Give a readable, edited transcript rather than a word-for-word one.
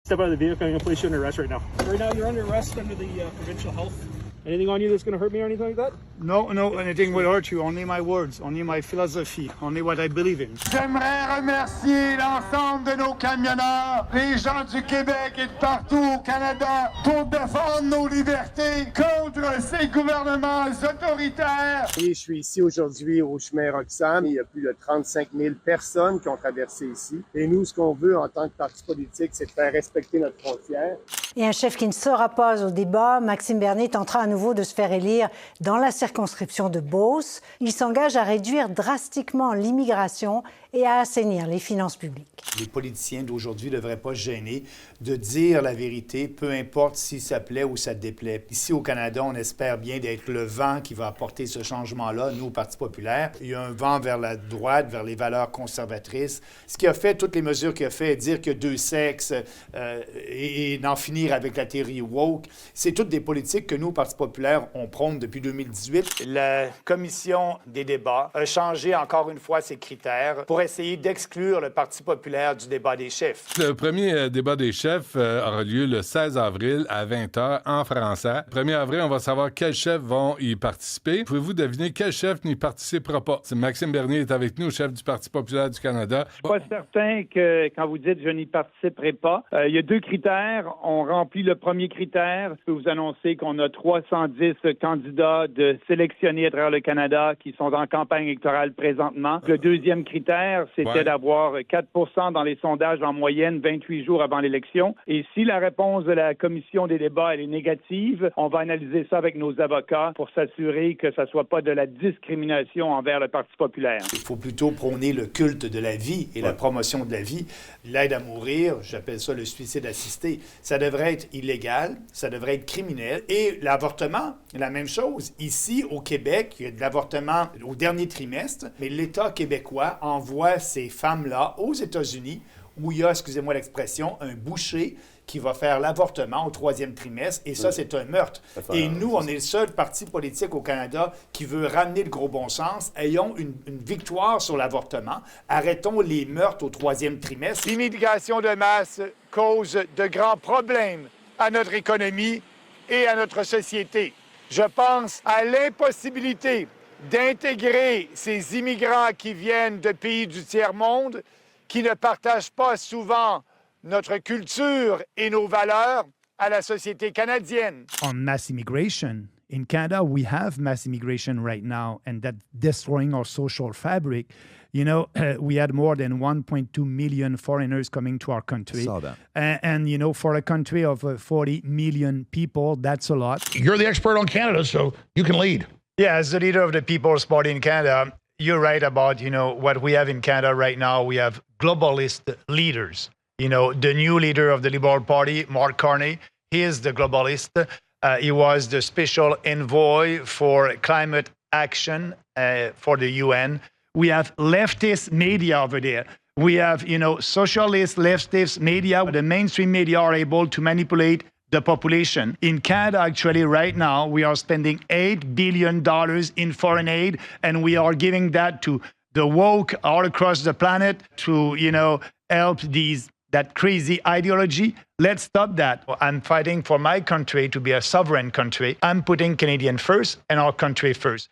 Step out of the vehicle, I'm going to place you under arrest right now. Right now, you're under arrest under the provincial health. Anything on you that's going to hurt me or anything like that? No, anything will hurt you. Only my words, only my philosophy, only what I believe in. J'aimerais remercier l'ensemble de nos camionneurs, les gens du Québec et de partout au Canada pour défendre nos libertés contre ces gouvernements autoritaires. Et je suis ici aujourd'hui au chemin Roxham. Il y a plus de 35 000 personnes qui ont traversé ici. Et nous, ce qu'on veut en tant que parti politique, c'est de faire respecter notre frontière. Et un chef qui ne se oppose au débat, Maxime Bernier tentera à nouveau de se faire élire dans la circonscription de Beauce. Il s'engage à réduire drastiquement l'immigration et à assainir les finances publiques. Les politiciens d'aujourd'hui ne devraient pas se gêner de dire la vérité, peu importe si ça plaît ou ça déplaît. Ici, au Canada, on espère bien d'être le vent qui va apporter ce changement-là, nous, au Parti populaire. Il y a un vent vers la droite, vers les valeurs conservatrices. Ce qui a fait, toutes les mesures qu'il a fait, dire que deux sexes et d'en finir avec la théorie woke, c'est toutes des politiques que nous, au Parti populaire, on prône depuis 2018. La commission des débats a changé encore une fois ses critères pour essayer d'exclure le Parti populaire du débat des chefs. Le premier débat des chefs aura lieu le 16 avril à 20h en français. Le 1er avril, on va savoir quels chefs vont y participer. Pouvez-vous deviner quel chef n'y participera pas? Maxime Bernier est avec nous, chef du Parti populaire du Canada. Je suis pas certain que quand vous dites « je n'y participerai pas », il y a deux critères. On remplit le premier critère. Je peux vous annoncer qu'on a 310 candidats de sélectionnés à travers le Canada qui sont en campagne électorale présentement. Le deuxième critère, c'était d'avoir 4 dans les sondages en moyenne 28 jours avant l'élection. Et si la réponse de la commission des débats elle est négative, on va analyser ça avec nos avocats pour s'assurer que ça ne soit pas de la discrimination envers le Parti populaire. Il faut plutôt prôner le culte de la vie et la promotion de la vie. L'aide à mourir, j'appelle ça le suicide assisté, ça devrait être illégal, ça devrait être criminel. Et l'avortement, la même chose. Ici, au Québec, il y a de l'avortement au dernier trimestre, mais l'État québécois envoie ces femmes-là aux États-Unis où il y a, excusez-moi l'expression, un boucher qui va faire l'avortement au 3e trimestre, et ça, c'est un meurtre. Et nous, on est le seul parti politique au Canada qui veut ramener le gros bon sens. Ayons une victoire sur l'avortement. Arrêtons les meurtres au 3e trimestre. L'immigration de masse cause de grands problèmes à notre économie et à notre société. Je pense à l'impossibilité d'intégrer ces immigrants qui viennent de pays du tiers-monde, qui ne partagent pas souvent notre culture et nos valeurs à la société canadienne. On mass immigration, in Canada, we have mass immigration right now, and that's destroying our social fabric. You know, we had more than 1.2 million foreigners coming to our country. Saw that. And you know, for a country of 40 million people, that's a lot. You're the expert on Canada, so you can lead. Yeah, as the leader of the People's Party in Canada, you're right about, you know, what we have in Canada right now. We have globalist leaders. You know, the new leader of the Liberal Party, Mark Carney, he is the globalist. He was the special envoy for climate action for the UN. We have leftist media over there. We have, you know, socialist, leftist media. The mainstream media are able to manipulate the population. In Canada, actually, right now, we are spending $8 billion in foreign aid, and we are giving that to the woke all across the planet to, you know, help that crazy ideology. Let's stop that. I'm fighting for my country to be a sovereign country. I'm putting Canadian first and our country first.